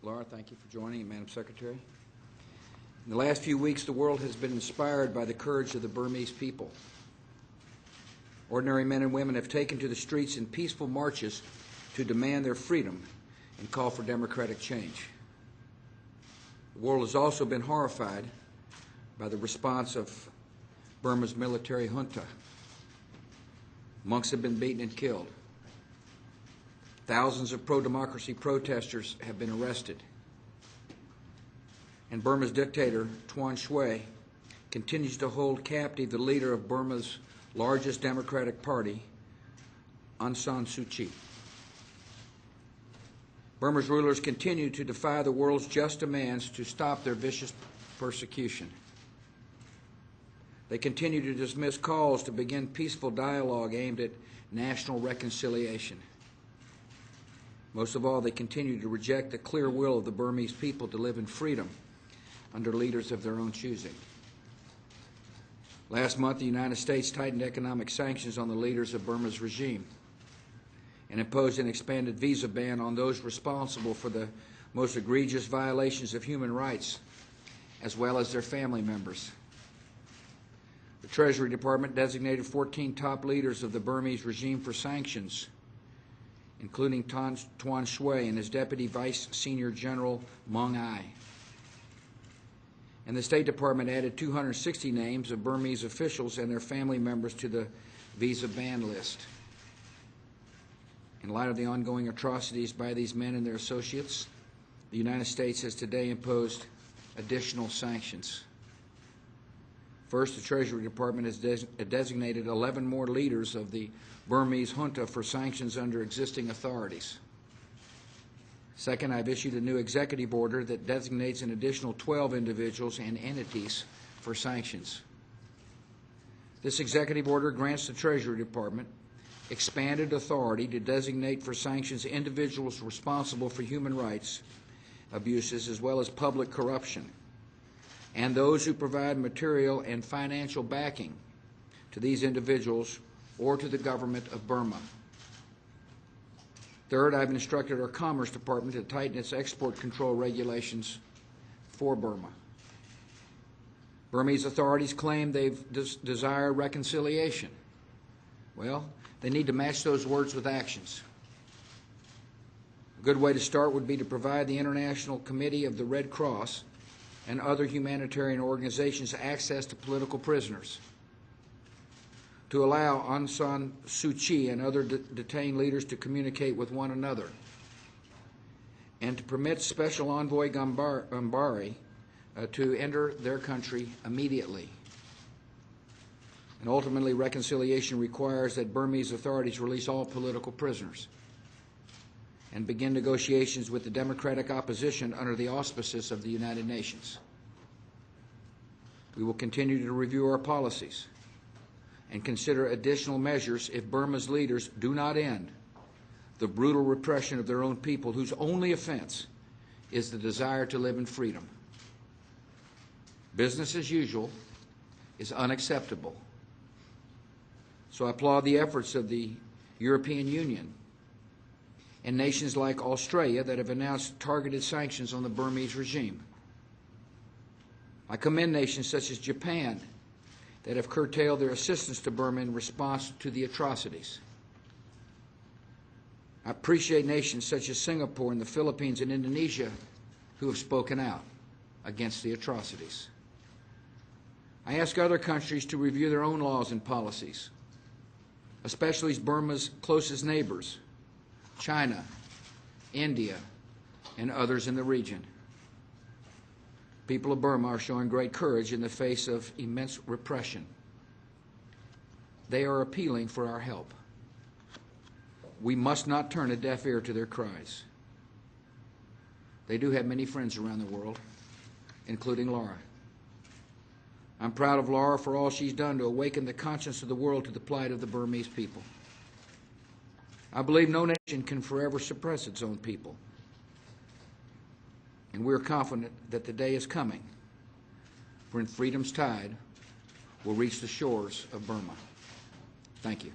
Laura, thank you for joining, Madam Secretary. In the last few weeks, the world has been inspired by the courage of the Burmese people. Ordinary men and women have taken to the streets in peaceful marches to demand their freedom and call for democratic change. The world has also been horrified by the response of Burma's military junta. Monks have been beaten and killed. Thousands of pro-democracy protesters have been arrested. And Burma's dictator, Tuan Shwe, continues to hold captive the leader of Burma's largest democratic party, Aung San Suu Kyi. Burma's rulers continue to defy the world's just demands to stop their vicious persecution. They continue to dismiss calls to begin peaceful dialogue aimed at national reconciliation. Most of all, they continue to reject the clear will of the Burmese people to live in freedom under leaders of their own choosing. Last month, the United States tightened economic sanctions on the leaders of Burma's regime and imposed an expanded visa ban on those responsible for the most egregious violations of human rights, as well as their family members. The Treasury Department designated 14 top leaders of the Burmese regime for sanctions, including Tuan Shwe and his Deputy Vice Senior General Maung Aye. And the State Department added 260 names of Burmese officials and their family members to the visa ban list. In light of the ongoing atrocities by these men and their associates, the United States has today imposed additional sanctions. First, the Treasury Department has designated 11 more leaders of the Burmese junta for sanctions under existing authorities. Second, I've issued a new executive order that designates an additional 12 individuals and entities for sanctions. This executive order grants the Treasury Department expanded authority to designate for sanctions individuals responsible for human rights abuses as well as public corruption, and those who provide material and financial backing to these individuals or to the government of Burma. Third, I've instructed our Commerce Department to tighten its export control regulations for Burma. Burmese authorities claim they desire reconciliation. Well, they need to match those words with actions. A good way to start would be to provide the International Committee of the Red Cross and other humanitarian organizations access to political prisoners, to allow Aung San Suu Kyi and other detained leaders to communicate with one another, and to permit Special Envoy Gambari to enter their country immediately. And ultimately, reconciliation requires that Burmese authorities release all political prisoners and begin negotiations with the democratic opposition under the auspices of the United Nations. We will continue to review our policies and consider additional measures if Burma's leaders do not end the brutal repression of their own people, whose only offense is the desire to live in freedom. Business as usual is unacceptable. So I applaud the efforts of the European Union and nations like Australia that have announced targeted sanctions on the Burmese regime. I commend nations such as Japan that have curtailed their assistance to Burma in response to the atrocities. I appreciate nations such as Singapore and the Philippines and Indonesia who have spoken out against the atrocities. I ask other countries to review their own laws and policies, especially Burma's closest neighbors, China, India, and others in the region. People of Burma are showing great courage in the face of immense repression. They are appealing for our help. We must not turn a deaf ear to their cries. They do have many friends around the world, including Laura. I'm proud of Laura for all she's done to awaken the conscience of the world to the plight of the Burmese people. I believe no nation can forever suppress its own people. And we're confident that the day is coming when freedom's tide will reach the shores of Burma. Thank you.